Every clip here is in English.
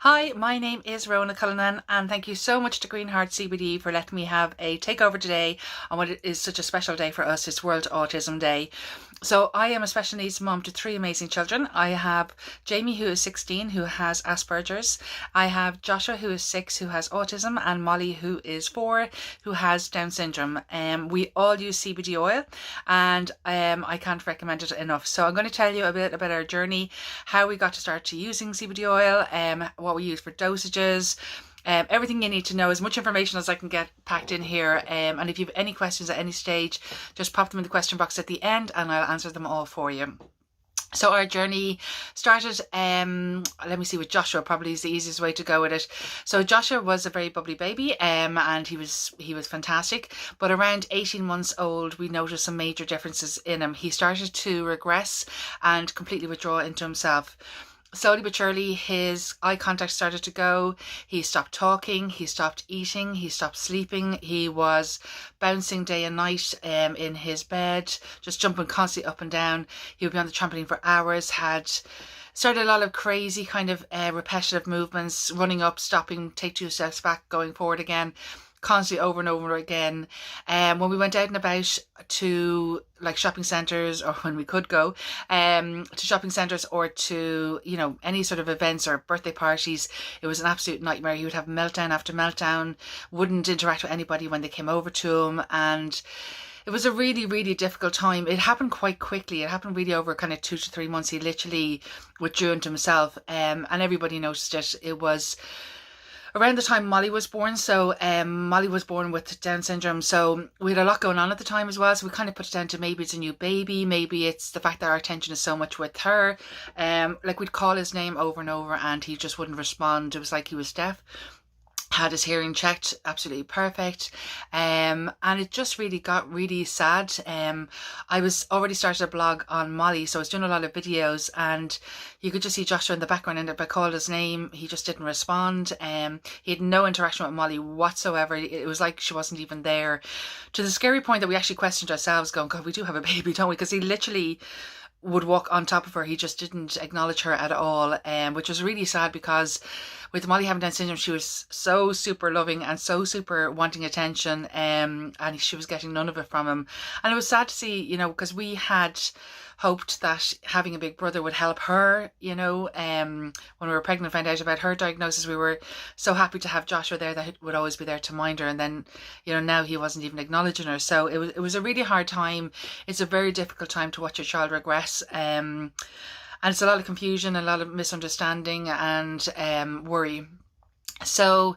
Hi, my name is Rona Cullinan, and thank you so much to Green Heart Cbd for letting me have a takeover today on what is such a special day for us. It's World Autism Day. So I am a special needs mum to three amazing children. I have Jamie, who is 16, who has Asperger's. I have Joshua, who is 6, who has autism, and Molly, who is 4, who has Down syndrome. We all use CBD oil, and I can't recommend it enough. So I'm going to tell you a bit about our journey, how we got to start to using CBD oil, what we use for dosages, everything you need to know, as much information as I can get packed in here. And if you have any questions at any stage, just pop them in the question box at the end and I'll answer them all for you. So our journey started, let me see, with Joshua. Probably is the easiest way to go with it. So Joshua was a very bubbly baby, and he was fantastic. But around 18 months old, we noticed some major differences in him. He started to regress and completely withdraw into himself. Slowly but surely, his eye contact started to go. He stopped talking, he stopped eating, he stopped sleeping. He was bouncing day and night in his bed, just jumping constantly up and down. He would be on the trampoline for hours, had started a lot of crazy kind of repetitive movements, running up, stopping, take 2 steps back, going forward again, constantly over and over again. When we went out and about to like shopping centres, or when we could go to shopping centres or to, you know, any sort of events or birthday parties, it was an absolute nightmare. He would have meltdown after meltdown, wouldn't interact with anybody when they came over to him, and it was a really, really difficult time. It happened quite quickly. It happened really over kind of 2 to 3 months. He literally withdrew into himself, and everybody noticed it. It was around the time Molly was born. So Molly was born with Down syndrome, so we had a lot going on at the time as well. So we kind of put it down to maybe it's a new baby, maybe it's the fact that our attention is so much with her. Like we'd call his name over and over and he just wouldn't respond. It was like he was deaf. Had his hearing checked, absolutely perfect, and it just really got really sad. I was already started a blog on Molly, so I was doing a lot of videos, and you could just see Joshua in the background, and if I called his name, he just didn't respond. He had no interaction with Molly whatsoever. It was like she wasn't even there, to the scary point that we actually questioned ourselves, going, God, we do have a baby, don't we? Because he literally would walk on top of her. He just didn't acknowledge her at all, which was really sad, because with Molly having Down syndrome, she was so super loving and so super wanting attention, and she was getting none of it from him. And it was sad to see, you know, because we had hoped that having a big brother would help her, you know. When we were pregnant, found out about her diagnosis, we were so happy to have Joshua there that would always be there to mind her, and then, you know, now he wasn't even acknowledging her. So it was a really hard time. It's a very difficult time to watch your child regress, and it's a lot of confusion, a lot of misunderstanding and worry. So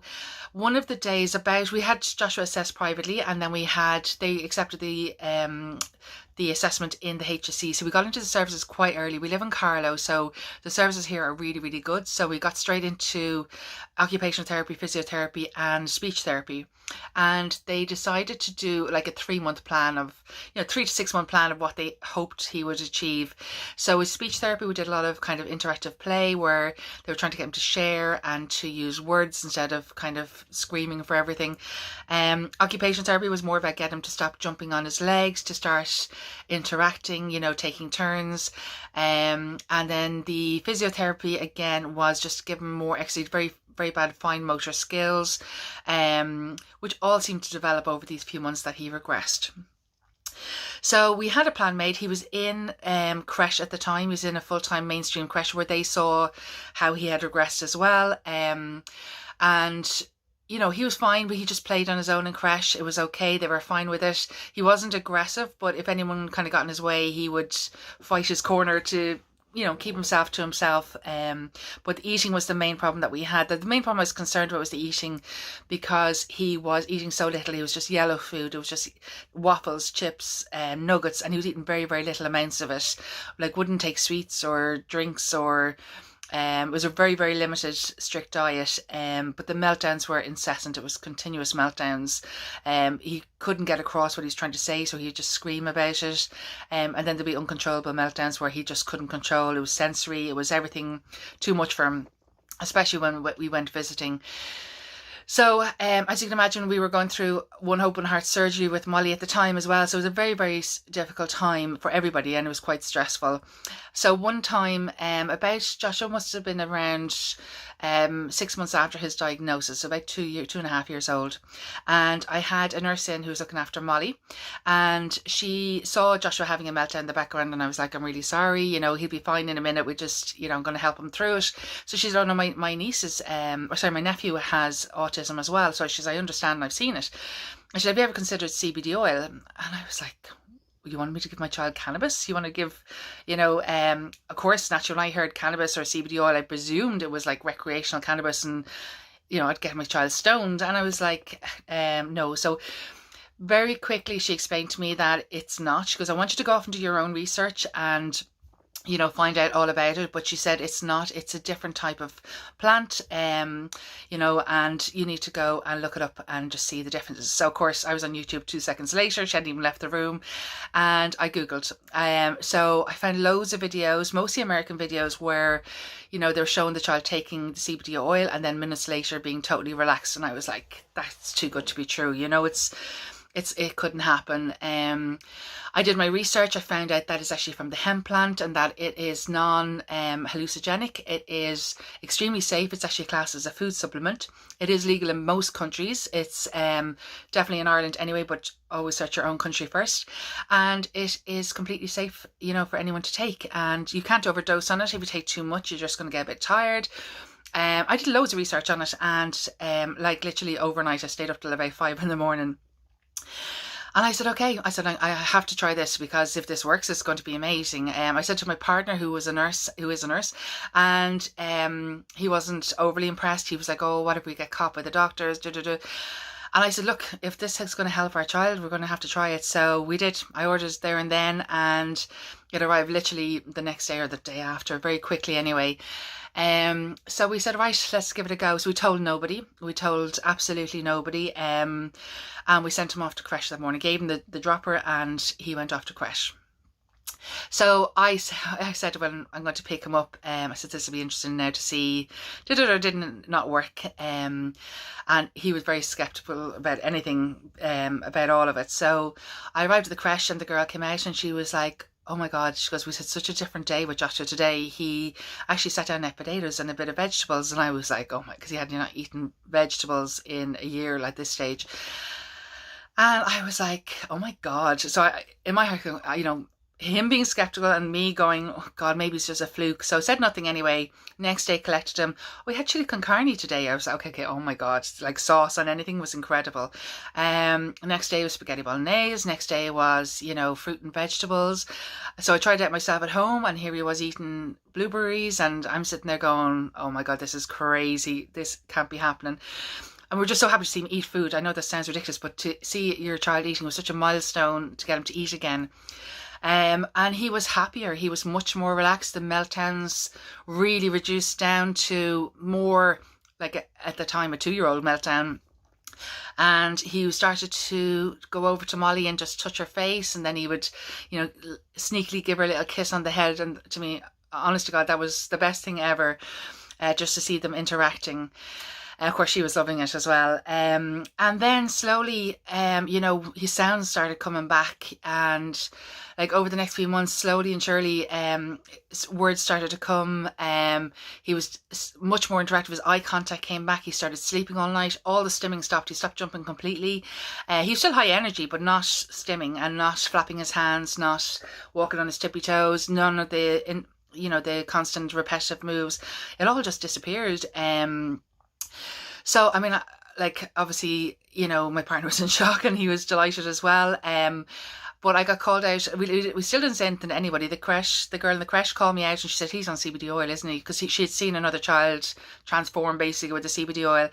one of the days we had Joshua assessed privately, and then they accepted the assessment in the HSC. So we got into the services quite early. We live in Carlow, so the services here are really, really good. So we got straight into occupational therapy, physiotherapy and speech therapy. And they decided to do like a 3-month plan of, 3 to 6 month plan of what they hoped he would achieve. So with speech therapy, we did a lot of kind of interactive play where they were trying to get him to share and to use words instead of kind of screaming for everything. Occupational therapy was more about getting him to stop jumping on his legs, to start interacting, taking turns. And then the physiotherapy again was just to give him more exercise, very bad fine motor skills, which all seemed to develop over these few months that he regressed. So we had a plan made. He was in creche at the time. He was in a full-time mainstream creche where they saw how he had regressed as well. And he was fine, but he just played on his own in creche. It was okay. They were fine with it. He wasn't aggressive, but if anyone kind of got in his way, he would fight his corner to keep himself to himself. But the eating was the main problem that we had. The main problem I was concerned about was the eating, because he was eating so little. He was just yellow food. It was just waffles, chips, nuggets, and he was eating very, very little amounts of it. Like wouldn't take sweets or drinks or... it was a very, very limited, strict diet, but the meltdowns were incessant. It was continuous meltdowns. He couldn't get across what he was trying to say, so he'd just scream about it. And then there'd be uncontrollable meltdowns where he just couldn't control. It was sensory. It was everything too much for him, especially when we went visiting. So as you can imagine, we were going through one open heart surgery with Molly at the time as well. So it was a very, very difficult time for everybody, and it was quite stressful. So one time, about Joshua must have been around 6 months after his diagnosis, so about 2.5 years old. And I had a nurse in who was looking after Molly, and she saw Joshua having a meltdown in the background, and I was like, I'm really sorry, he'll be fine in a minute. We just, I'm going to help him through it. So she said, oh no, my niece is, my nephew has autism as well. So she says, I understand, I've seen it. I said, have you ever considered CBD oil? And I was like, you want me to give my child cannabis? You want to give, of course, naturally, when I heard cannabis or CBD oil, I presumed it was like recreational cannabis, and, I'd get my child stoned. And I was like, no. So very quickly, she explained to me that it's not. She goes, I want you to go off and do your own research and find out all about it. But she said it's not, it's a different type of plant, and you need to go and look it up and just see the differences. So of course I was on YouTube 2 seconds later. She hadn't even left the room, and I Googled. So I found loads of videos, mostly American videos, where, they're showing the child taking the CBD oil and then minutes later being totally relaxed. And I was like, that's too good to be true. It couldn't happen. I did my research. I found out that it's actually from the hemp plant, and that it is non-hallucinogenic. It is extremely safe. It's actually classed as a food supplement. It is legal in most countries. It's definitely in Ireland anyway, but always search your own country first. And it is completely safe, for anyone to take. And you can't overdose on it. If you take too much, you're just going to get a bit tired. I did loads of research on it, and literally overnight, I stayed up till about 5 a.m. And I said, okay, I have to try this, because if this works, it's going to be amazing. I said to my partner, who is a nurse, and he wasn't overly impressed. He was like, oh, what if we get caught by the doctors? And I said, look, if this is going to help our child, we're going to have to try it. So we did. I ordered there and then, and it arrived literally the next day or the day after, very quickly anyway. So we said, right, let's give it a go. So we told nobody. We told absolutely nobody. And we sent him off to creche that morning, gave him the dropper, and he went off to creche. So I said, well, I'm going to pick him up. I said, this will be interesting now to see, did it or didn't not work. And he was very skeptical about anything, about all of it. So I arrived at the creche, and the girl came out, and she was like, oh my God, she goes, we had such a different day with Joshua today. He actually sat down and ate potatoes and a bit of vegetables. And I was like, oh my, because he had not eaten vegetables in a year, like this stage. And I was like, oh my God. So in my heart, him being skeptical and me going, oh God, maybe it's just a fluke. So I said nothing anyway. Next day, collected him. We had chili con carne today. I was like, okay, oh my God, like sauce on anything was incredible. Next day was spaghetti bolognese. Next day was, fruit and vegetables. So I tried it out myself at home, and here he was eating blueberries, and I'm sitting there going, oh my God, this is crazy. This can't be happening. And we're just so happy to see him eat food. I know that sounds ridiculous, but to see your child eating was such a milestone, to get him to eat again. And he was happier. He was much more relaxed. The meltdowns really reduced down to more like at the time a 2-year-old meltdown. And he started to go over to Molly and just touch her face, and then he would, sneakily give her a little kiss on the head. And to me, honest to God, that was the best thing ever, just to see them interacting. Of course, she was loving it as well. And then slowly, his sounds started coming back, and like over the next few months, slowly and surely, words started to come. He was much more interactive. His eye contact came back. He started sleeping all night. All the stimming stopped. He stopped jumping completely. He was still high energy, but not stimming and not flapping his hands, not walking on his tippy toes. None of the, the constant repetitive moves. It all just disappeared. So, I mean, obviously, my partner was in shock, and he was delighted as well. But I got called out. We still didn't say anything to anybody. The girl in the creche called me out, and she said, he's on CBD oil, isn't he? Because she had seen another child transform basically with the CBD oil.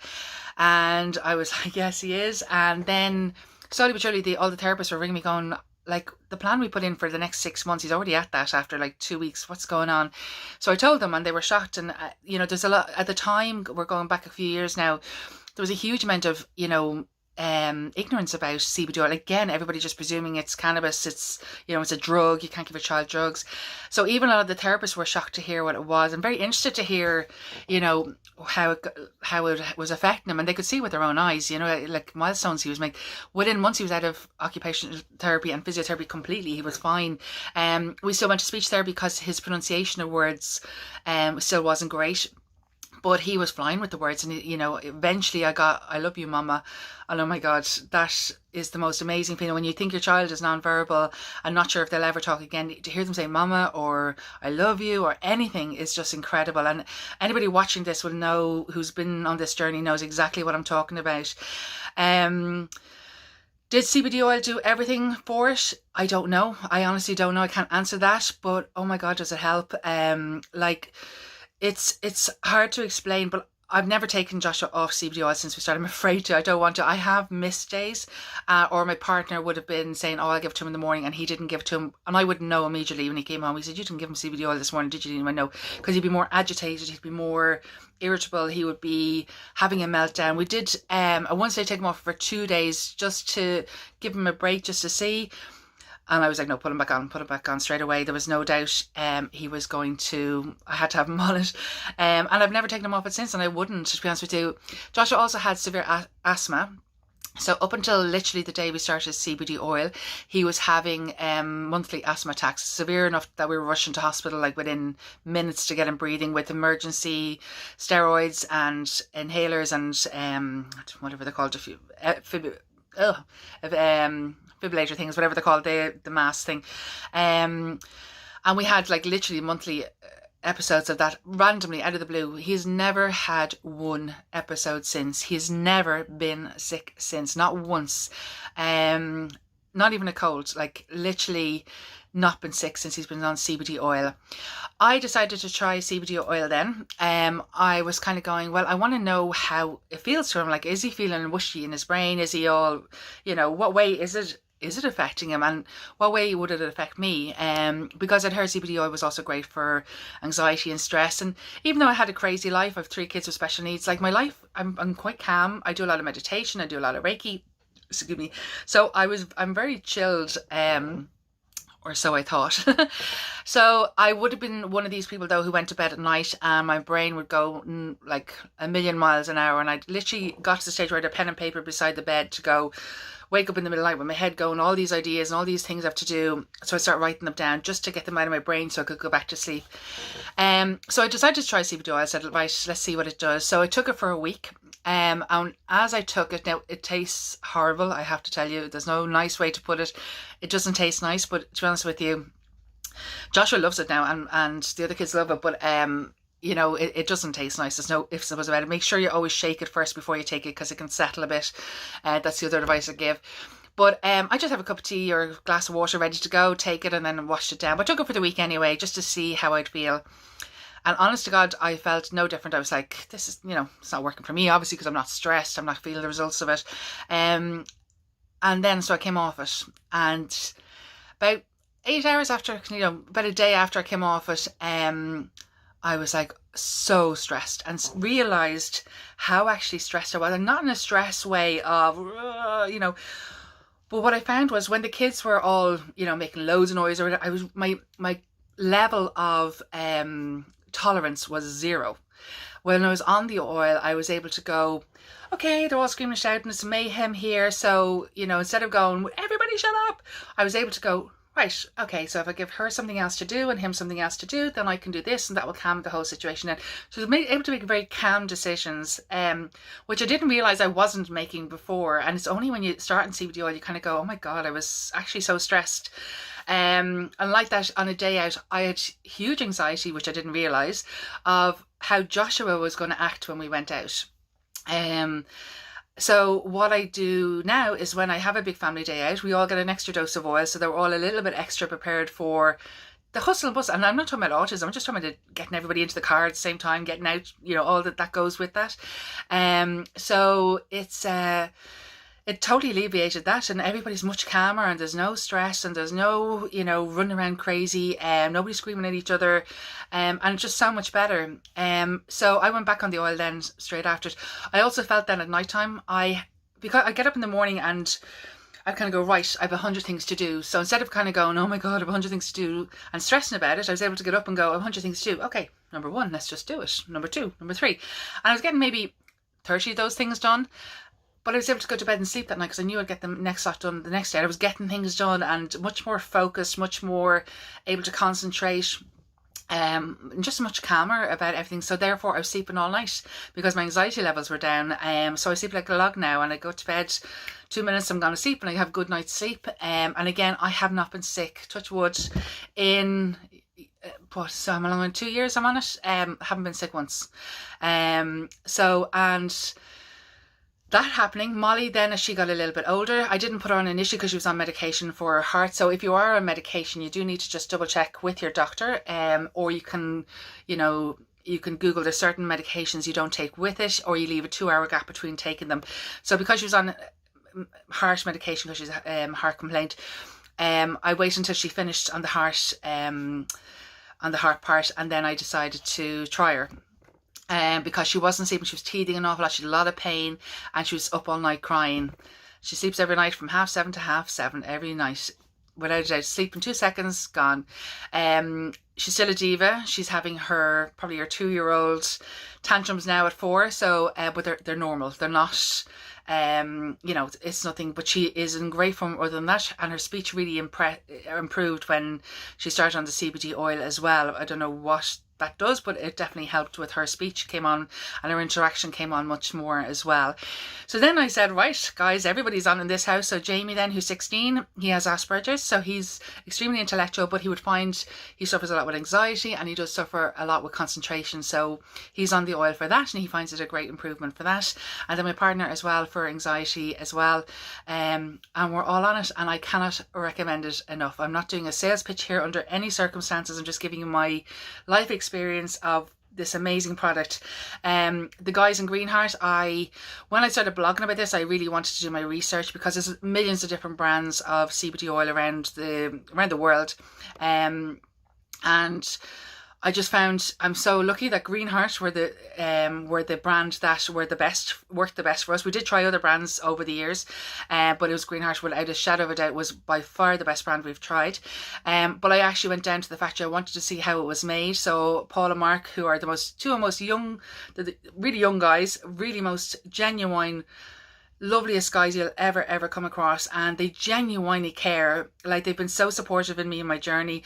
And I was like, yes, he is. And then slowly but surely, all the therapists were ringing me going, like, the plan we put in for the next 6 months, he's already at that after like 2 weeks. What's going on? So I told them, and they were shocked. And, there's a lot, at the time, we're going back a few years now, there was a huge amount of, ignorance about CBD oil. Again, everybody just presuming it's cannabis, it's, it's a drug, you can't give a child drugs. So even a lot of the therapists were shocked to hear what it was, and very interested to hear, how it was affecting him, and they could see with their own eyes, like milestones he was making. Within months he was out of occupational therapy and physiotherapy completely. He was fine. We still went to speech therapy because his pronunciation of words still wasn't great. But he was flying with the words, and eventually I got, "I love you, mama." And oh my God, that is the most amazing feeling when you think your child is non-verbal and not sure if they'll ever talk again. To hear them say "mama" or "I love you" or anything is just incredible. And anybody watching this will know, who's been on this journey, knows exactly what I'm talking about. Did CBD oil do everything for it? I don't know. I honestly don't know. I can't answer that. But oh my God, does it help? It's hard to explain, but I've never taken Joshua off CBD oil since we started. I'm afraid to. I don't want to. I have missed days, or my partner would have been saying, "Oh, I'll give it to him in the morning," and he didn't give it to him, and I wouldn't know immediately when he came home. He said, "You didn't give him CBD oil this morning, did you?" And I know, because he'd be more agitated, he'd be more irritable, he would be having a meltdown. We did once I take him off for 2 days just to give him a break, just to see. And I was like, "No, put him back on straight away." There was no doubt he was going to, I had to have him on it. And I've never taken him off it since, and I wouldn't, to be honest with you. Joshua also had severe asthma. So up until literally the day we started CBD oil, he was having monthly asthma attacks, severe enough that we were rushing to hospital like within minutes to get him breathing, with emergency steroids and inhalers and whatever they're called, defibrillator things, whatever they're called, the mask thing. And we had like literally monthly episodes of that randomly out of the blue. He's never had one episode since. He's never been sick since, not once. Not even a cold, like literally not been sick since he's been on CBD oil. I decided to try CBD oil then. I was kind of going, well, I want to know how it feels to him. Like, is he feeling wishy in his brain? Is he all, what way is it affecting him, and what way would it affect me? Because I'd heard CBD oil was also great for anxiety and stress. And even though I had a crazy life, I have 3 kids with special needs, like my life, I'm quite calm. I do a lot of meditation, I do a lot of Reiki, excuse me. So I'm very chilled, or so I thought. So I would have been one of these people though who went to bed at night and my brain would go like a million miles an hour, and I literally got to the stage where I had a pen and paper beside the bed to go, wake up in the middle of the night with my head going, all these ideas and all these things I have to do. So I start writing them down just to get them out of my brain so I could go back to sleep. So I decided to try CBD oil. I said, right, let's see what it does. So I took it for a week. And as I took it, now it tastes horrible, I have to tell you. There's no nice way to put it. It doesn't taste nice, but to be honest with you, Joshua loves it now, and the other kids love it, but it doesn't taste nice. There's no ifs and buts about it. Make sure you always shake it first before you take it, because it can settle a bit. That's the other advice I give. But I just have a cup of tea or a glass of water ready to go, take it, and then wash it down. But I took it for the week anyway, just to see how I'd feel. And honest to God, I felt no different. I was like, this is, it's not working for me, obviously, because I'm not stressed. I'm not feeling the results of it. And then, so I came off it. And about 8 hours after, about a day after I came off it, I was like so stressed, and realised how actually stressed I was. And not in a stress way of, but what I found was when the kids were all, making loads of noise, or my level of tolerance was 0. When I was on the oil, I was able to go, okay, they're all screaming and shouting, it's mayhem here. So, instead of going, everybody shut up, I was able to go, right, okay, so if I give her something else to do and him something else to do, then I can do this, and that will calm the whole situation down. So I was able to make very calm decisions, which I didn't realise I wasn't making before. And it's only when you start in CBD oil, you kind of go, oh my God, I was actually so stressed. And like that, on a day out, I had huge anxiety, which I didn't realise, of how Joshua was going to act when we went out. So what I do now is, when I have a big family day out, we all get an extra dose of oil, so they're all a little bit extra prepared for the hustle and bustle. And I'm not talking about autism, I'm just talking about getting everybody into the car at the same time, getting out, all that goes with that. So it's it totally alleviated that, and everybody's much calmer, and there's no stress, and there's no, running around crazy, nobody screaming at each other, and it's just so much better. So I went back on the oil then straight after it. I also felt then at night time, I because I get up in the morning and I kind of go, right, I have 100 things to do. So instead of kind of going, oh my God, I have 100 things to do and stressing about it, I was able to get up and go, I have 100 things to do. Okay, number 1, let's just do it. Number 2, number 3. And I was getting maybe 30 of those things done. But I was able to go to bed and sleep that night because I knew I'd get the next lot done the next day. I was getting things done and much more focused, much more able to concentrate. Just much calmer about everything. So therefore I was sleeping all night because my anxiety levels were down. So I sleep like a log now, and I go to bed 2 minutes, I'm gone to sleep, and I have a good night's sleep. And again, I have not been sick, touch wood, in so I'm along in 2 years I'm on it. Haven't been sick once. And that happening, Molly then, as she got a little bit older, I didn't put her on initially because she was on medication for her heart. So if you are on medication, you do need to just double check with your doctor, or you can, you can Google, there's certain medications you don't take with it, or you leave a 2-hour gap between taking them. So because she was on heart medication because she's a heart complaint, I waited until she finished on the heart part, and then I decided to try her. Because she wasn't sleeping, she was teething an awful lot, she had a lot of pain, and she was up all night crying. She sleeps every night from 7:30 to 7:30 every night, without a doubt. Sleep in 2 seconds, gone. She's still a diva. She's having probably her 2-year-old tantrums now at 4. So, but they're normal. They're not, it's nothing. But she is in great form other than that, and her speech really improved when she started on the CBD oil as well. I don't know what that does, but it definitely helped with her speech came on, and her interaction came on much more as well. So then I said, right guys, everybody's on in this house. So Jamie then, who's 16, he has Asperger's, so he's extremely intellectual, but he would find he suffers a lot with anxiety, and he does suffer a lot with concentration. So he's on the oil for that, and he finds it a great improvement for that. And then my partner as well for anxiety as well, and we're all on it, and I cannot recommend it enough. I'm not doing a sales pitch here under any circumstances. I'm just giving you my life experience of this amazing product. The guys in Green Heart, when I started blogging about this, I really wanted to do my research, because there's millions of different brands of CBD oil around the world, and I just found I'm so lucky that Green Heart were the brand that worked the best for us. We did try other brands over the years, but it was Green Heart, without a shadow of a doubt, was by far the best brand we've tried. But I actually went down to the factory. I wanted to see how it was made. So Paul and Mark, who are the most young, the really young guys, really most genuine, loveliest guys you'll ever come across, and they genuinely care. Like, they've been so supportive in me in my journey.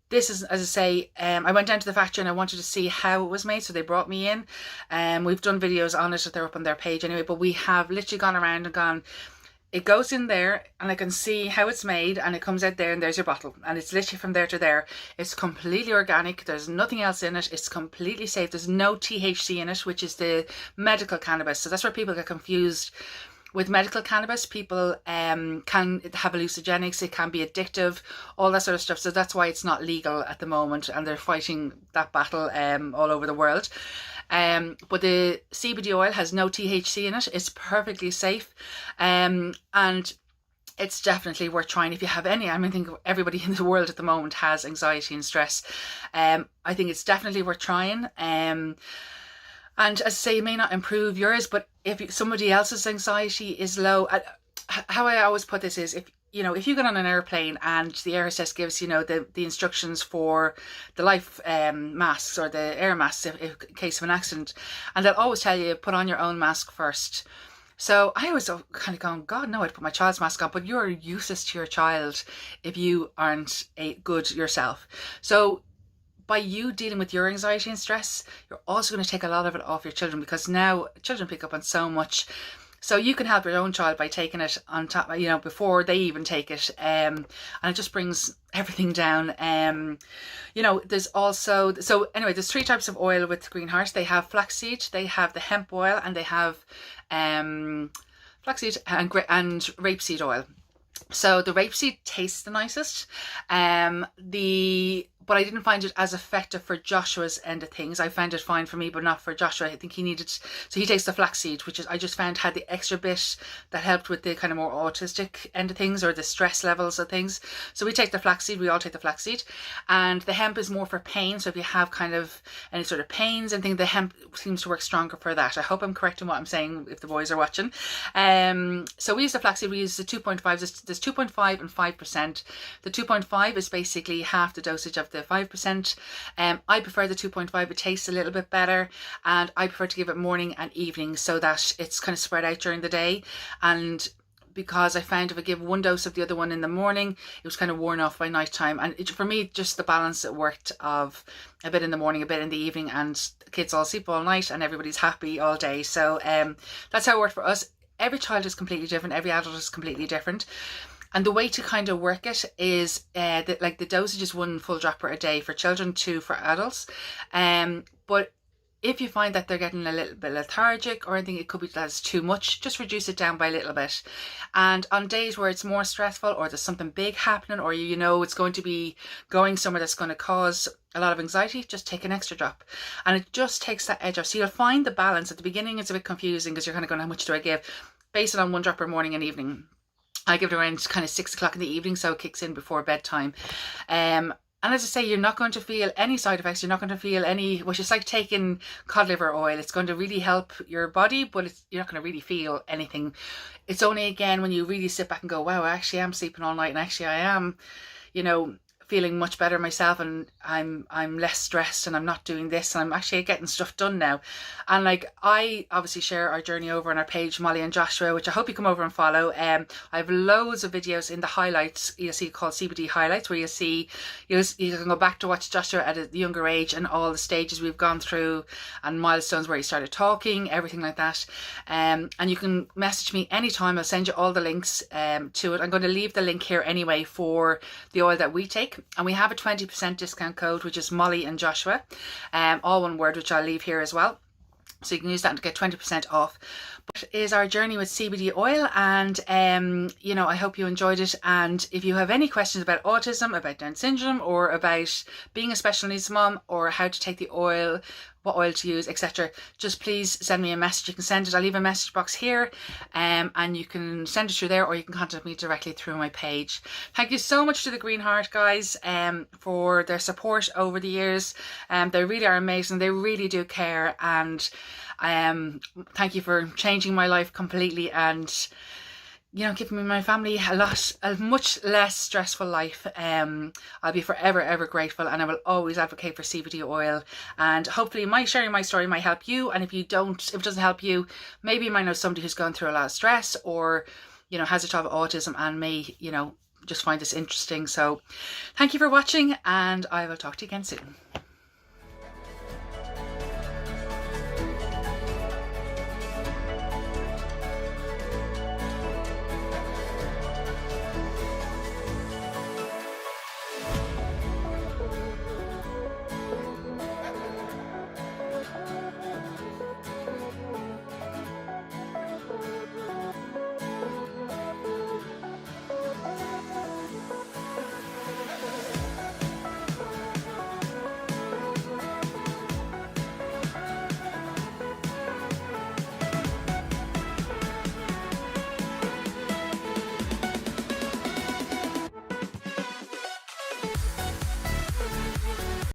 This is, as I say, I went down to the factory and I wanted to see how it was made, so they brought me in. We've done videos on it, they're up on their page anyway, but we have literally gone around and gone, it goes in there and I can see how it's made, and it comes out there and there's your bottle, and it's literally from there to there. It's completely organic, there's nothing else in it, it's completely safe, there's no THC in it, which is the medical cannabis. So that's where people get confused. With medical cannabis, people can have hallucinogenics, it can be addictive, all that sort of stuff. So that's why it's not legal at the moment, and they're fighting that battle all over the world. But the CBD oil has no THC in it. It's perfectly safe, and it's definitely worth trying if you have any. I think everybody in the world at the moment has anxiety and stress. I think it's definitely worth trying. And as I say, it may not improve yours, but if somebody else's anxiety is low, how I always put this is, if you get on an airplane and the air hostess gives the instructions for the life masks or the air masks in case of an accident, and they'll always tell you put on your own mask first. So I was kind of going, God, no, I'd put my child's mask on, but you're useless to your child if you aren't good yourself. So by you dealing with your anxiety and stress, you're also going to take a lot of it off your children, because now children pick up on so much. So you can help your own child by taking it on top, before they even take it, and it just brings everything down. There's also, so anyway, there's 3 types of oil with Green Heart. They have flaxseed, they have the hemp oil, and they have flaxseed and rapeseed oil. So the rapeseed tastes the nicest. The but I didn't find it as effective for Joshua's end of things. I found it fine for me, but not for Joshua. I think he needed, so he takes the flaxseed, which is, I just found had the extra bit that helped with the kind of more autistic end of things, or the stress levels of things. So we take the flaxseed, we all take the flaxseed, and the hemp is more for pain. So if you have kind of any sort of pains and things, the hemp seems to work stronger for that. I hope I'm correct in what I'm saying if the boys are watching. So we use the flaxseed, we use the 2.5, there's 2.5 and 5%. The 2.5 is basically half the dosage of the 5%. I prefer the 2.5, it tastes a little bit better, and I prefer to give it morning and evening so that it's kind of spread out during the day. And because I found if I give one dose of the other one in the morning, it was kind of worn off by night time. And for me, just the balance it worked of a bit in the morning, a bit in the evening, and the kids all sleep all night and everybody's happy all day. So that's how it worked for us. Every child is completely different, every adult is completely different. And the way to kind of work it is that, like, the dosage is 1 full dropper a day for children, 2 for adults. But if you find that they're getting a little bit lethargic or anything, it could be that it's too much, just reduce it down by a little bit. And on days where it's more stressful, or there's something big happening, or you know it's going to be going somewhere that's going to cause a lot of anxiety, just take an extra drop. And it just takes that edge off. So you'll find the balance. At the beginning it's a bit confusing because you're kind of going, how much do I give? Base it on 1 dropper morning and evening. I give it around kind of 6 o'clock in the evening, so it kicks in before bedtime. And as I say, you're not going to feel any side effects. You're not going to feel any, which is like taking cod liver oil. It's going to really help your body, but you're not going to really feel anything. It's only, again, when you really sit back and go, wow, I actually am sleeping all night, and actually I am, you know, feeling much better myself, and I'm less stressed, and I'm not doing this, and I'm actually getting stuff done now. And like, I obviously share our journey over on our page, Molly and Joshua, which I hope you come over and follow. I have loads of videos in the highlights, you'll see, called CBD highlights, where you can go back to watch Joshua at a younger age and all the stages we've gone through, and milestones where he started talking, everything like that. And you can message me anytime. I'll send you all the links to it. I'm going to leave the link here anyway for the oil that we take. And we have a 20% discount code, which is Molly and Joshua, all one word, which I'll leave here as well. So you can use that to get 20% off. But it is our journey with CBD oil, and you know, I hope you enjoyed it. And if you have any questions about autism, about Down syndrome, or about being a special needs mom, or how to take the oil, what oil to use, etc., just please send me a message. You can send it, I'll leave a message box here, and you can send it through there, or you can contact me directly through my page. Thank you so much to the Green Heart guys for their support over the years. They really are amazing. They really do care, and thank you for changing my life completely, and you know, giving me my family a much less stressful life. I'll be forever ever grateful, and I will always advocate for CBD oil. And hopefully sharing my story might help you. And if it doesn't help you, maybe you might know somebody who's gone through a lot of stress, or you know, has a child with autism and may, you know, just find this interesting. So thank you for watching, and I will talk to you again soon.